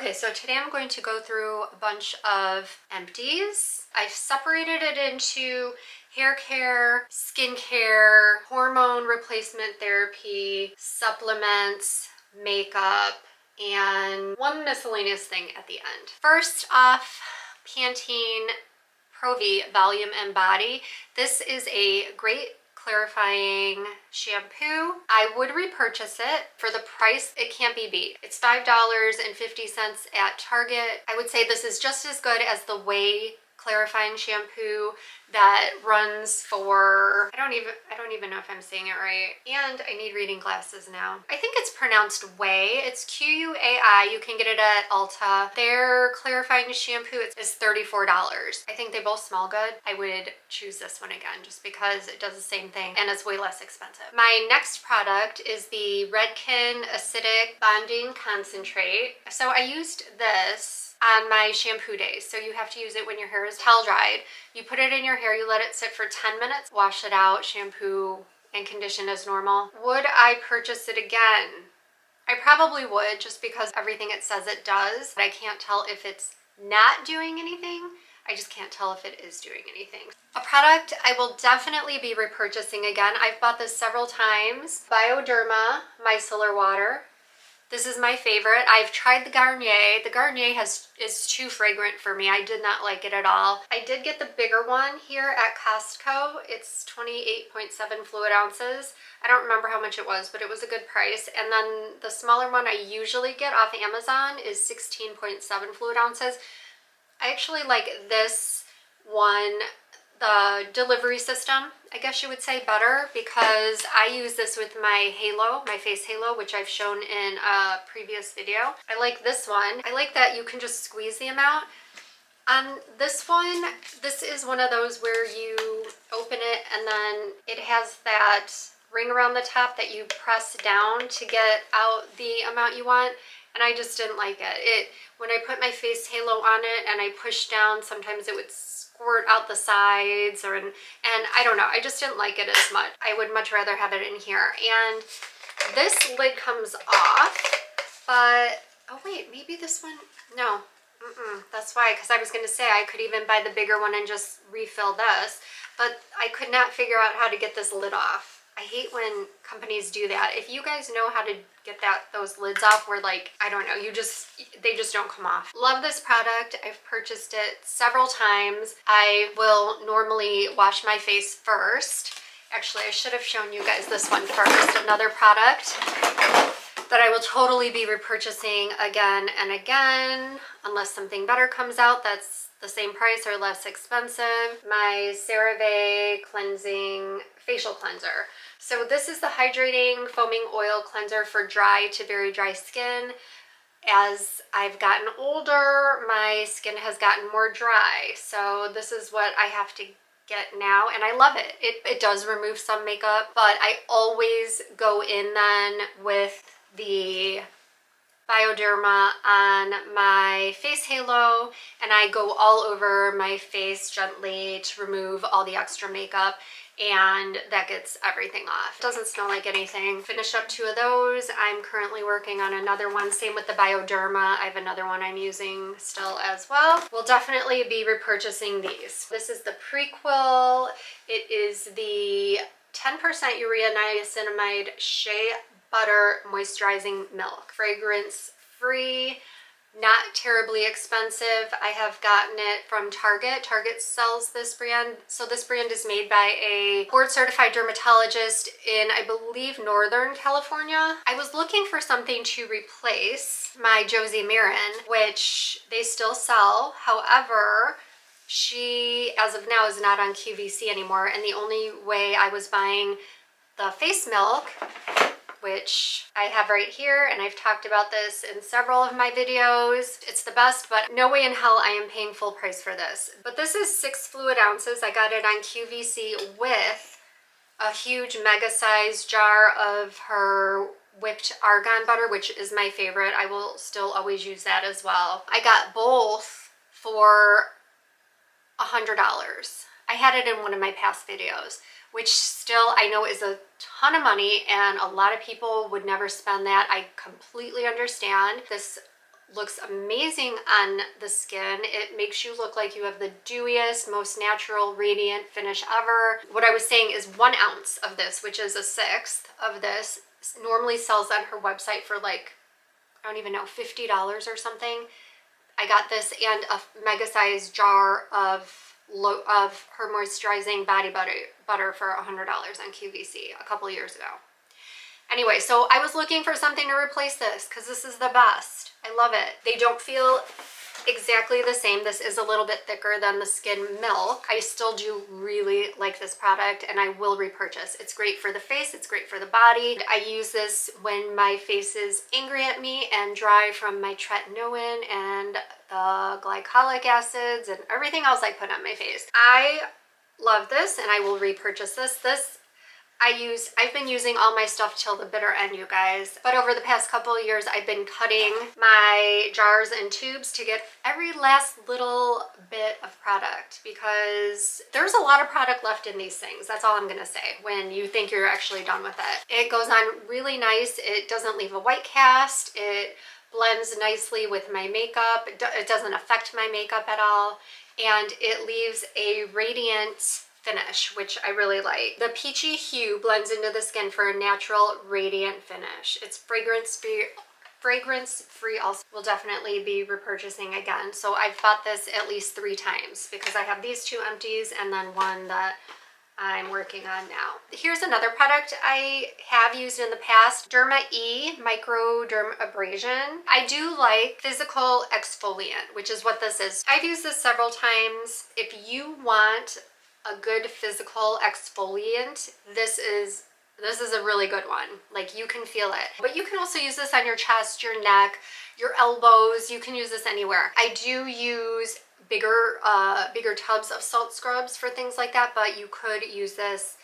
Okay, so today I'm going to go through a bunch of empties. I've separated it into hair care, skincare, hormone replacement therapy, supplements, makeup, and one miscellaneous thing at the end. First off, Pantene Pro-V Volume and Body. This is a great clarifying shampoo. I would repurchase it. For the price, it can't be beat. It's $5.50 at Target. I would say this is just as good as the Way clarifying shampoo that runs for, I don't even know if I'm saying it right, and I need reading glasses now. I think it's pronounced Way. It's Q-U-A-I. You can get it at Ulta. Their clarifying shampoo is $34. I think they both smell good. I would choose this one again just because it does the same thing and it's way less expensive. My next product is the Redken Acidic Bonding Concentrate. So I used this on my shampoo days. So you have to use it when your hair is towel dried. You put it in your hair, you let it sit for 10 minutes, wash it out, shampoo and condition as normal. Would I purchase it again? I probably would, just because everything it says it does. But I can't tell if it's not doing anything. I just can't tell if it is doing anything. A product I will definitely be repurchasing again. I've bought this several times. Bioderma Micellar Water. This is my favorite. I've tried the Garnier. The Garnier is too fragrant for me. I did not like it at all. I did get the bigger one here at Costco. It's 28.7 fluid ounces. I don't remember how much it was, but it was a good price. And then the smaller one I usually get off Amazon is 16.7 fluid ounces. I actually like this one, the delivery system, I guess you would say, better, because I use this with my halo, my face halo, which I've shown in a previous video. I like this one. I like that you can just squeeze the amount. On this one, this is one of those where you open it and then it has that ring around the top that you press down to get out the amount you want. And I just didn't like it. When I put my face halo on it and I push down, sometimes it would squirt out the sides, and I don't know. I just didn't like it as much. I would much rather have it in here. And this lid comes off, but oh wait, maybe this one, no. That's why, because I was going to say I could even buy the bigger one and just refill this, but I could not figure out how to get this lid off. I hate when companies do that. If you guys know how to get those lids off where, like, I don't know, they just don't come off. Love this product. I've purchased it several times. I will normally wash my face first. Actually, I should have shown you guys this one first. Another product that I will totally be repurchasing again and again, unless something better comes out that's the same price or less expensive. My CeraVe Cleansing Facial Cleanser. So this is the hydrating foaming oil cleanser for dry to very dry skin. As I've gotten older, my skin has gotten more dry. So this is what I have to get now, and I love it. It does remove some makeup, but I always go in then with the Bioderma on my face halo, and I go all over my face gently to remove all the extra makeup, and that gets everything off. It doesn't smell like anything. Finished up 2 of those. I'm currently working on another one. Same with the Bioderma. I have another one I'm using still as well. We'll definitely be repurchasing these. This is the Prequel. It is the 10% urea niacinamide shea butter moisturizing milk. Fragrance free, not terribly expensive. I have gotten it from Target. Target sells this brand. So this brand is made by a board certified dermatologist in, I believe, Northern California. I was looking for something to replace my Josie Marin, which they still sell. However, she, as of now, is not on QVC anymore. And the only way I was buying the face milk, which I have right here, and I've talked about this in several of my videos. It's the best, but no way in hell I am paying full price for this. But this is 6 fluid ounces. I got it on QVC with a huge mega size jar of her whipped argan butter, which is my favorite. I will still always use that as well. I got both for $100. I had it in one of my past videos, which still I know is a ton of money, and a lot of people would never spend that. I completely understand. This looks amazing on the skin. It makes you look like you have the dewiest, most natural, radiant finish ever. What I was saying is 1 ounce of this, which is a sixth of this, normally sells on her website for like, I don't even know, $50 or something. I got this and a mega size jar of her moisturizing body butter for $100 on QVC a couple years ago. Anyway, so I was looking for something to replace this because this is the best. I love it. They don't feel exactly the same. This is a little bit thicker than the Skin Milk. I still do really like this product and I will repurchase. It's great for the face. It's great for the body. I use this when my face is angry at me and dry from my tretinoin and the glycolic acids and everything else I put on my face. I love this and I will repurchase this. I've been using all my stuff till the bitter end, you guys. But over the past couple of years, I've been cutting my jars and tubes to get every last little bit of product because there's a lot of product left in these things. That's all I'm gonna say when you think you're actually done with it. It goes on really nice. It doesn't leave a white cast. It blends nicely with my makeup. It doesn't affect my makeup at all. And it leaves a radiant finish, which I really like. The peachy hue blends into the skin for a natural, radiant finish. It's fragrance free also. Will definitely be repurchasing again. So I've bought this at least 3 times because I have these 2 empties and then one that I'm working on now. Here's another product I have used in the past, Derma E Micro Dermabrasion. I do like physical exfoliant, which is what this is. I've used this several times. If you want a good physical exfoliant, this is a really good one. Like, you can feel it. But you can also use this on your chest, your neck, your elbows. You can use this anywhere. I do use bigger tubs of salt scrubs for things like that, but you could use this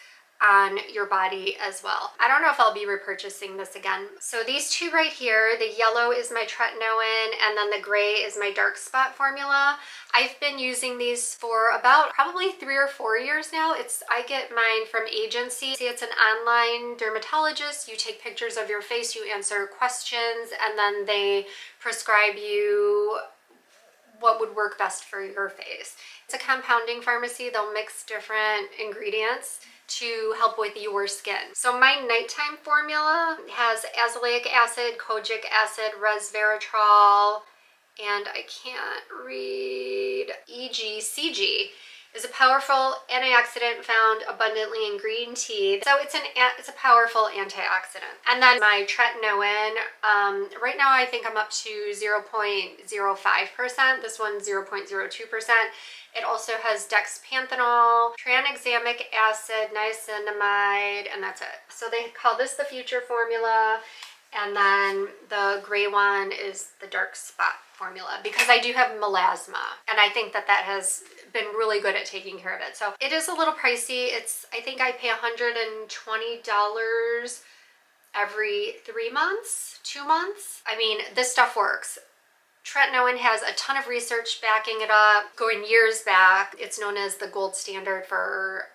on your body as well. I don't know if I'll be repurchasing this again. So these 2 right here, the yellow is my tretinoin and then the gray is my dark spot formula. I've been using these for about probably 3 or 4 years now. I get mine from agency. It's an online dermatologist. You take pictures of your face, you answer questions, and then they prescribe you what would work best for your face. It's a compounding pharmacy. They'll mix different ingredients to help with your skin. So my nighttime formula has azelaic acid, kojic acid, resveratrol, and I can't read, EGCG. Is a powerful antioxidant found abundantly in green tea. So it's a powerful antioxidant. And then my tretinoin, right now I think I'm up to 0.05%. This one's 0.02%. It also has dexpanthenol, tranexamic acid, niacinamide, and that's it. So they call this the Future formula. And then the gray one is the dark spot formula because I do have melasma and I think that has been really good at taking care of it. So it is a little pricey. I think I pay $120 every 3 months, 2 months. I mean, this stuff works. Tretinoin has a ton of research backing it up, going years back. It's known as the gold standard for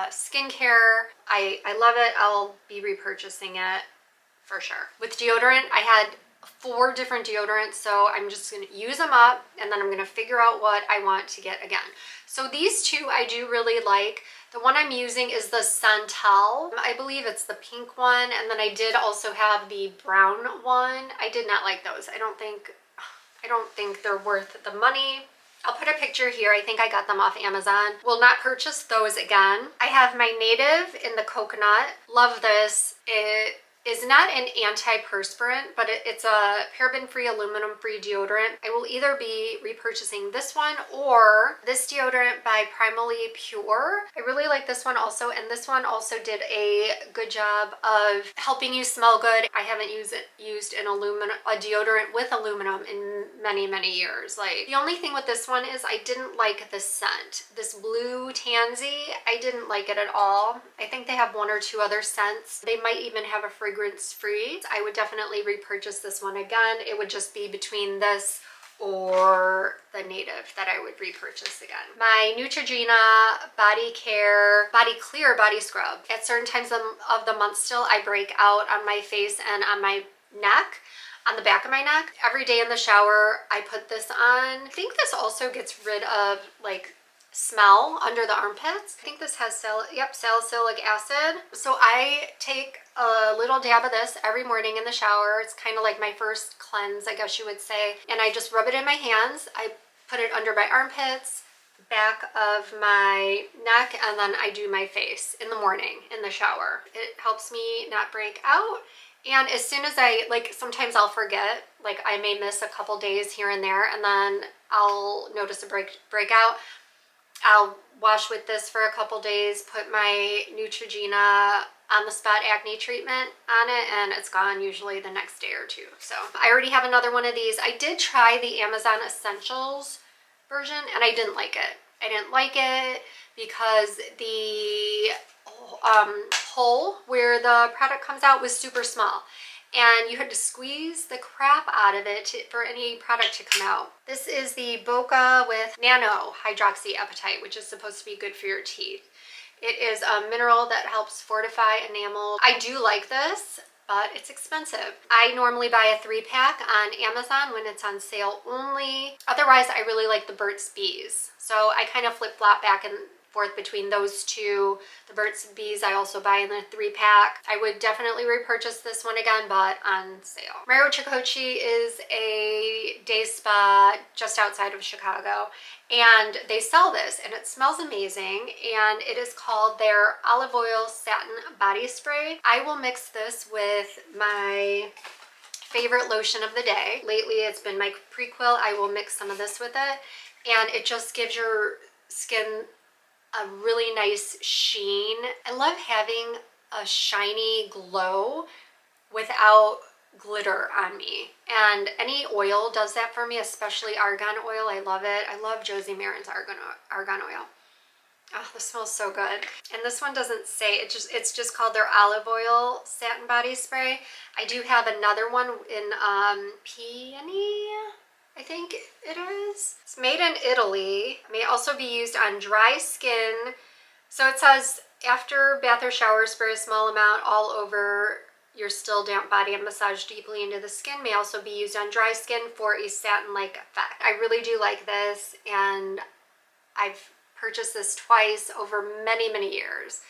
skincare. I love it. I'll be repurchasing it for sure. With deodorant, I had 4 different deodorants, so I'm just gonna use them up and then I'm gonna figure out what I want to get again. So these 2 I do really like. The one I'm using is the Santal. I believe it's the pink one, and then I did also have the brown one. I did not like those. I don't think they're worth the money. I'll put a picture here. I think I got them off Amazon. Will not purchase those again. I have my Native in the coconut. Love this. It is not an antiperspirant, but it's a paraben-free, aluminum-free deodorant. I will either be repurchasing this one or this deodorant by Primally Pure. I really like this one also, and this one also did a good job of helping you smell good. I haven't used a deodorant with aluminum in many, many years. Like, the only thing with this one is I didn't like the scent. This blue tansy, I didn't like it at all. I think they have 1 or 2 other scents. They might even have a fragrance free. I would definitely repurchase this one again. It would just be between this or the Native that I would repurchase again. My Neutrogena Body Clear Body Scrub. At certain times of the month still, I break out on my face and on my neck. on the back of my neck. Every day in the shower, I put this on. I think this also gets rid of like smell under the armpits. I think this has salicylic acid. So I take a little dab of this every morning in the shower. It's kind of like my first cleanse, I guess you would say. And I just rub it in my hands. I put it under my armpits, back of my neck, and then I do my face in the morning in the shower. It helps me not break out. And as soon as sometimes I'll forget, like I may miss a couple days here and there, and then I'll notice a breakout. I'll wash with this for a couple days, put my Neutrogena on the spot acne treatment on it, and it's gone usually the next day or two. So I already have another one of these. I did try the Amazon Essentials version and I didn't like it. I didn't like it because the hole where the product comes out was super small, and you had to squeeze the crap out of it for any product to come out. This is the Boca with nano hydroxyapatite, which is supposed to be good for your teeth. It is a mineral that helps fortify enamel. I do like this, but it's expensive. I normally buy a 3-pack on Amazon when it's on sale only. Otherwise, I really like the Burt's Bees. So I kind of flip-flop back and forth between those two. The Burt's Bees I also buy in the 3-pack. I would definitely repurchase this one again, but on sale. Mario Chicochi is a day spa just outside of Chicago, and they sell this and it smells amazing, and it is called their olive oil satin body spray. I will mix this with my favorite lotion of the day. Lately it's been my Prequel. I will mix some of this with it, and it just gives your skin a really nice sheen. I love having a shiny glow without glitter on me, and any oil does that for me, especially argan oil. I love it. I love Josie Maran's argan oil. Oh, this smells so good. And this one doesn't say, it's just called their olive oil satin body spray. I do have another one in peony, I think it is. It's made in Italy. It may also be used on dry skin. So it says, after bath or shower, spray a small amount all over your still damp body and massage deeply into the skin. May also be used on dry skin for a satin-like effect. I really do like this, and I've purchased this twice over many, many years.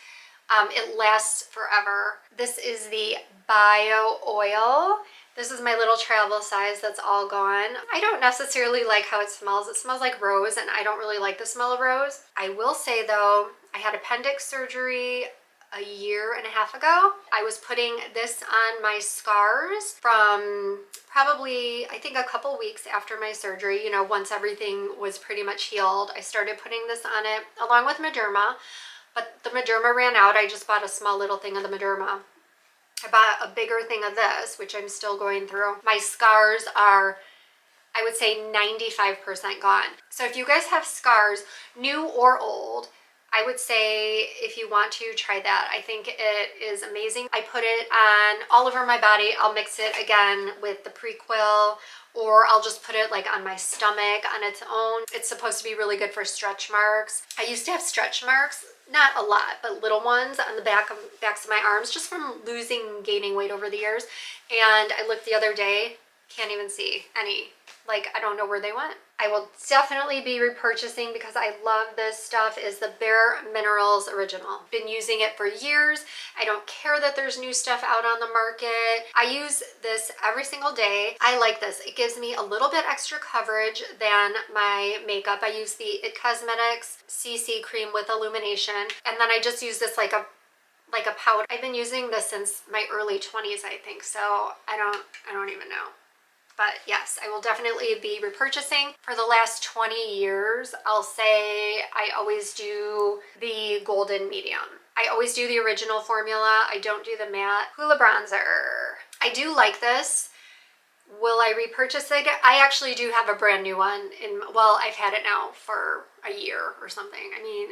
It lasts forever. This is the Bio Oil. This is my little travel size that's all gone. I don't necessarily like how it smells. It smells like rose, and I don't really like the smell of rose. I will say though, I had appendix surgery a year and a half ago. I was putting this on my scars from probably, I think, a couple weeks after my surgery. You know, once everything was pretty much healed, I started putting this on it along with Mederma, but the Mederma ran out. I just bought a small little thing of the Mederma. I bought a bigger thing of this, which I'm still going through. My scars are, I would say, 95% gone. So if you guys have scars, new or old, I would say if you want to, try that. I think it is amazing. I put it on all over my body. I'll mix it again with the Prequel, or I'll just put it like on my stomach on its own. It's supposed to be really good for stretch marks. I used to have stretch marks, not a lot, but little ones on the backs of my arms, just from losing and gaining weight over the years. And I looked the other day, can't even see any. Like, I don't know where they went. I will definitely be repurchasing, because I love this stuff, is the Bare Minerals Original. Been using it for years. I don't care that there's new stuff out on the market. I use this every single day. I like this. It gives me a little bit extra coverage than my makeup. I use the It Cosmetics CC Cream with Illumination, and then I just use this like a powder. I've been using this since my early 20s, I think, so I don't even know. But yes, I will definitely be repurchasing. For the last 20 years, I'll say I always do the golden medium. I always do the original formula. I don't do the matte. Ilia Bronzer. I do like this. Will I repurchase it? I actually do have a brand new one. Well, I've had it now for a year or something. I mean,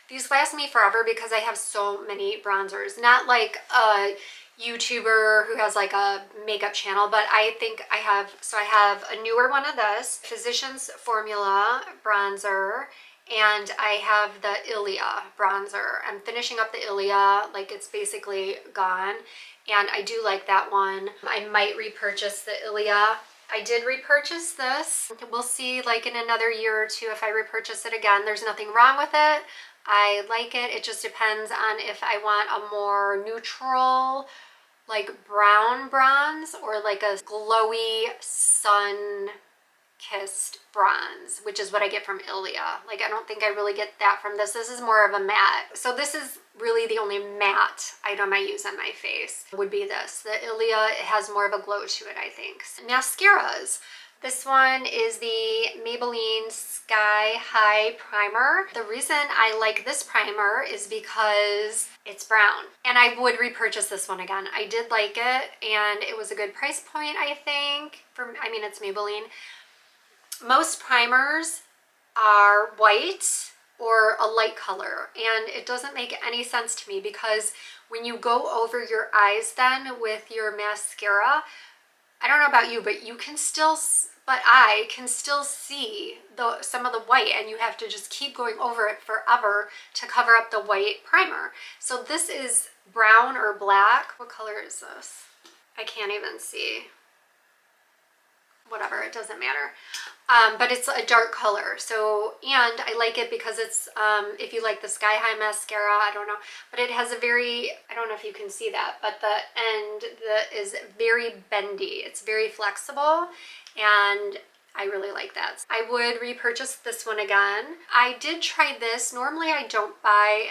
these last me forever because I have so many bronzers. Not like a YouTuber who has like a makeup channel, but I think I have a newer one of this, Physicians Formula bronzer, and I have the Ilia bronzer. I'm finishing up the Ilia, like it's basically gone, and I do like that one. I might repurchase the Ilia. I did repurchase this. We'll see like in another year or two if I repurchase it again. There's nothing wrong with it. I like it. It just depends on if I want a more neutral, like brown bronze, or like a glowy sun kissed bronze, which is what I get from Ilia. Like I don't think I really get that from this. This is more of a matte. So this is really the only matte item I use on my face would be this. The Ilia, it has more of a glow to it, I think. Mascaras. This one is the Maybelline Sky High Primer. The reason I like this primer is because it's brown, and I would repurchase this one again. I did like it, and it was a good price point, I think. I mean, it's Maybelline. Most primers are white or a light color, and it doesn't make any sense to me because when you go over your eyes then with your mascara, I don't know about you, but you can still, but I can still see some of the white, and you have to just keep going over it forever to cover up the white primer. So this is brown or black. What color is this? I can't even see. Whatever, it doesn't matter. But it's a dark color. So, and I like it because it's, if you like the Sky High mascara, I don't know, but it has a very, I don't know if you can see that, but the end is very bendy. It's very flexible, and I really like that. I would repurchase this one again. I did try this. Normally I don't buy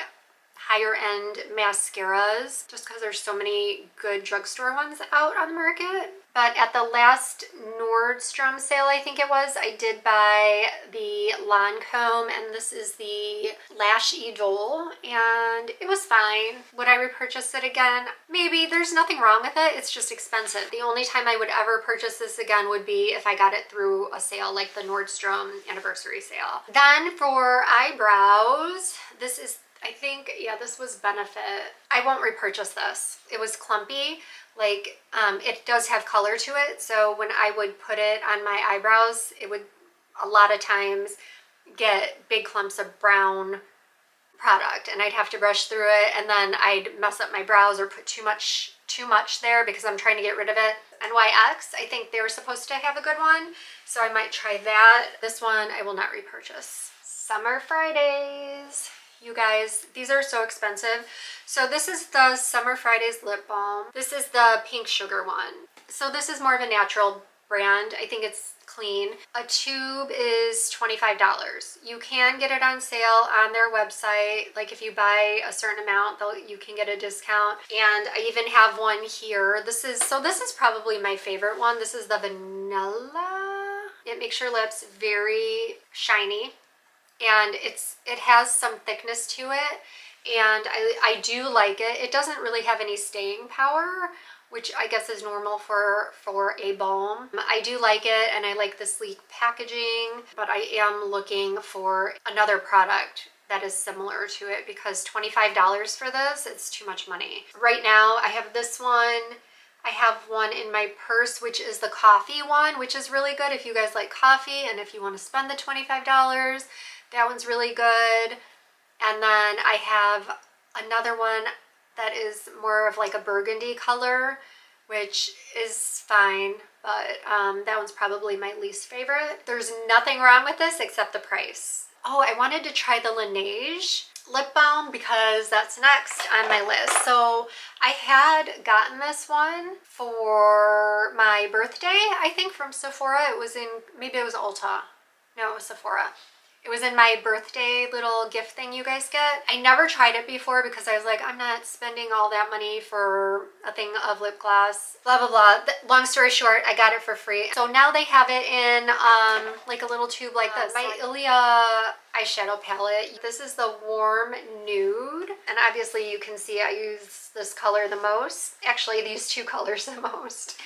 higher end mascaras just because there's so many good drugstore ones out on the market. But at the last Nordstrom sale, I think it was, I did buy the Lancome, and this is the Lash Idol, and it was fine. Would I repurchase it again? Maybe. There's nothing wrong with it. It's just expensive. The only time I would ever purchase this again would be if I got it through a sale like the Nordstrom anniversary sale. Then for eyebrows, this is, I think, yeah, this was Benefit. I won't repurchase this. It was clumpy. Like, it does have color to it, so when I would put it on my eyebrows, it would a lot of times get big clumps of brown product, and I'd have to brush through it, and then I'd mess up my brows or put too much there because I'm trying to get rid of it. NYX, I think they were supposed to have a good one, so I might try that. This one I will not repurchase. Summer Fridays. You guys, these are so expensive. So this is the Summer Fridays lip balm. This is the pink sugar one. So this is more of a natural brand. I think it's clean. A tube is $25. You can get it on sale on their website. Like if you buy a certain amount, you can get a discount. And I even have one here. This is probably my favorite one. This is the vanilla. It makes your lips very shiny, and it has some thickness to it, and I do like it. It doesn't really have any staying power, which I guess is normal for a balm. I do like it, and I like the sleek packaging, but I am looking for another product that is similar to it because $25 for this, it's too much money. Right now I have this one. I have one in my purse, which is the coffee one, which is really good if you guys like coffee and if you want to spend the $25. That one's really good. And then I have another one that is more of like a burgundy color, which is fine, but that one's probably my least favorite. There's nothing wrong with this except the price. Oh, I wanted to try the Laneige lip balm because that's next on my list. So I had gotten this one for my birthday, I think, from Sephora. It was in, maybe it was Ulta. No, it was Sephora. It was in my birthday little gift thing you guys get. I never tried it before because I was like, I'm not spending all that money for a thing of lip gloss, blah, blah, blah. Long story short, I got it for free. So now they have it in like a little tube like this. My Ilia eyeshadow palette. This is the warm nude. And obviously you can see I use this color the most. Actually, these two colors the most.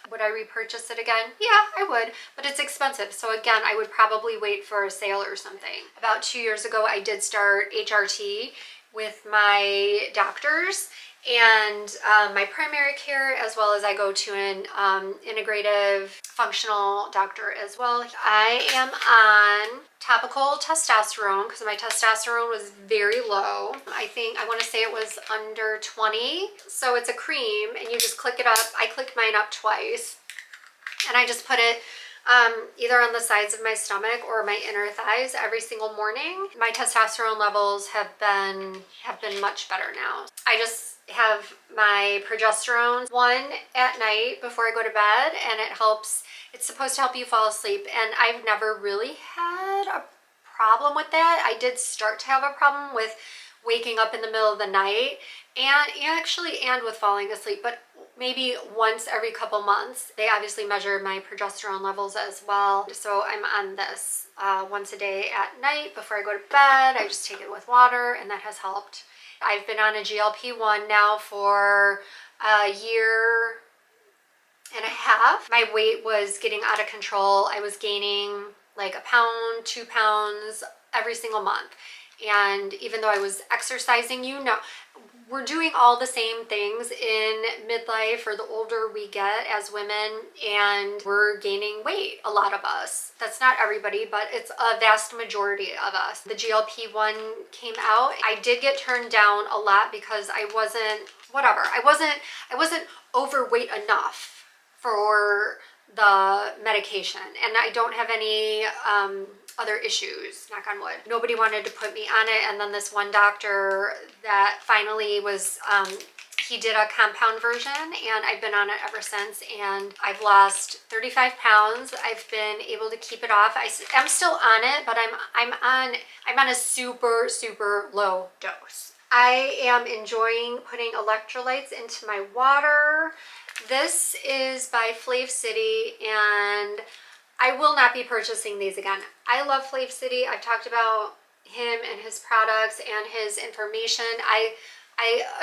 Would I repurchase it again? Yeah, I would, but it's expensive. So again, I would probably wait for a sale or something. About 2 years ago, I did start HRT with my doctors, and my primary care, as well as I go to an integrative functional doctor as well. I am on topical testosterone because my testosterone was very low. I want to say it was under 20. So it's a cream and you just click it up. I clicked mine up twice and I just put it either on the sides of my stomach or my inner thighs every single morning. My testosterone levels have been much better now. I just have my progesterone one at night before I go to bed, and it's supposed to help you fall asleep, and I've never really had a problem with that. I did start to have a problem with waking up in the middle of the night and with falling asleep, but maybe once every couple months. They obviously measure my progesterone levels as well. So I'm on this once a day at night before I go to bed. I just take it with water and that has helped. I've been on a GLP-1 now for a year and a half. My weight was getting out of control. I was gaining like a pound, 2 pounds every single month. And even though I was exercising, we're doing all the same things in midlife or the older we get as women, and we're gaining weight, a lot of us. That's not everybody, but it's a vast majority of us. The GLP-1 came out. I did get turned down a lot because I wasn't overweight enough for the medication, and I don't have any other issues, knock on wood. Nobody wanted to put me on it, and then this one doctor that finally was, he did a compound version, and I've been on it ever since, and I've lost 35 pounds. I've been able to keep it off. I'm still on it, but I'm on a super, super low dose. I am enjoying putting electrolytes into my water. This is by Flav City, and I will not be purchasing these again. I love Flav City. I've talked about him and his products and his information. I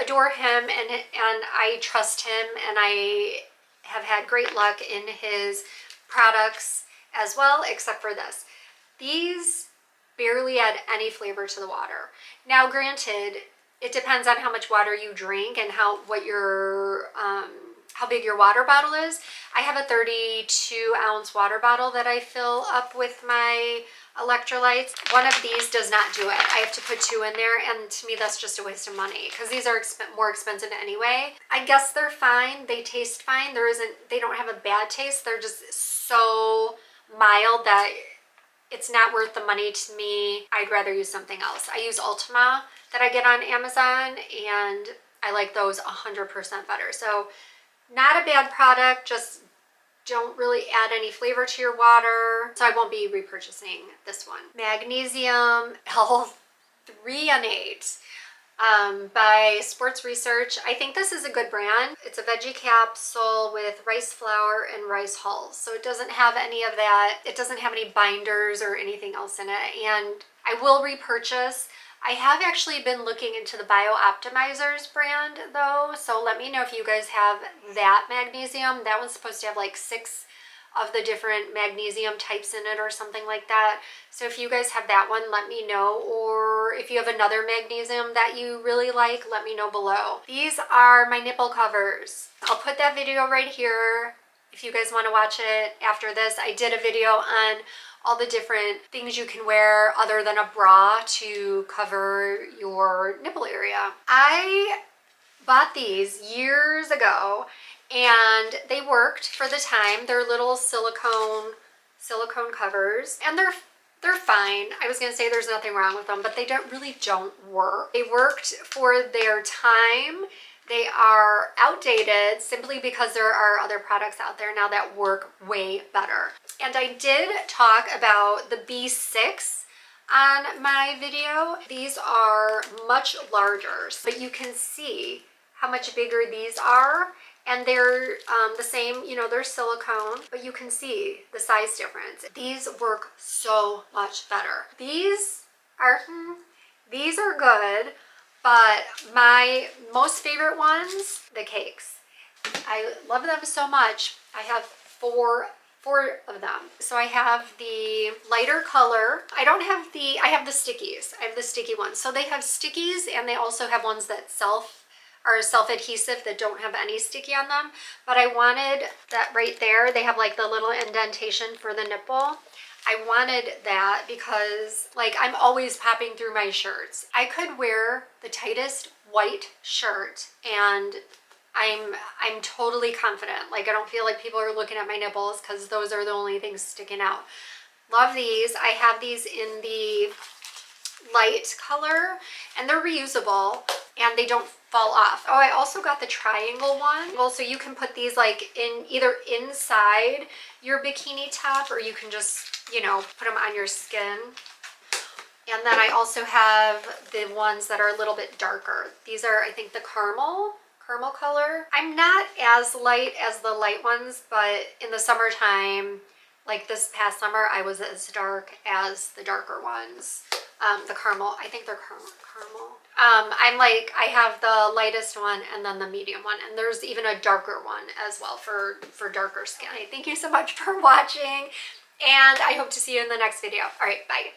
adore him and I trust him, and I have had great luck in his products as well, except for this. These barely add any flavor to the water. Now, granted, it depends on how much water you drink and how big your water bottle is. I have a 32-ounce water bottle that I fill up with my electrolytes. One of these does not do it. I have to put 2 in there, and to me that's just a waste of money because these are more expensive anyway. I guess they're fine. They taste fine. They don't have a bad taste. They're just so mild that it's not worth the money to me. I'd rather use something else. I use Ultima that I get on Amazon, and I like those 100% better. So not a bad product, just don't really add any flavor to your water. So I won't be repurchasing this one. Magnesium L-threonate by Sports Research. I think this is a good brand. It's a veggie capsule with rice flour and rice hulls. So it doesn't have any of that. It doesn't have any binders or anything else in it. And I will repurchase. I have actually been looking into the Optimizers brand though, so let me know if you guys have that magnesium. That one's supposed to have like 6 of the different magnesium types in it or something like that. So if you guys have that one, let me know, or if you have another magnesium that you really like, let me know below. These are my nipple covers. I'll put that video right here if you guys want to watch it after this. I did a video on all the different things you can wear other than a bra to cover your nipple area. I bought these years ago and they worked for the time. They're little silicone covers, and they're fine. I was gonna say there's nothing wrong with them, but they really don't work. They worked for their time. They are outdated simply because there are other products out there now that work way better. And I did talk about the B6 on my video. These are much larger, but you can see how much bigger these are. And they're the same, they're silicone, but you can see the size difference. These work so much better. These are good. But my most favorite ones, the cakes. I love them so much. I have four of them. So I have the lighter color. I have the stickies. I have the sticky ones. So they have stickies, and they also have ones that are self-adhesive that don't have any sticky on them, but I wanted that right there. They have like the little indentation for the nipple. I wanted that because like I'm always popping through my shirts. I could wear the tightest white shirt and I'm totally confident. Like I don't feel like people are looking at my nipples because those are the only things sticking out. Love these. I have these in the light color and they're reusable and they don't fall off. Oh, I also got the triangle one. Well, so you can put these like in either inside your bikini top or you can just, you know, put them on your skin. And then I also have the ones that are a little bit darker. These are, I think, the caramel color. I'm not as light as the light ones, but in the summertime, like this past summer, I was as dark as the darker ones. The caramel, I think they're caramel. I have the lightest one and then the medium one, and there's even a darker one as well for darker skin. Thank you so much for watching, and I hope to see you in the next video. All right, bye.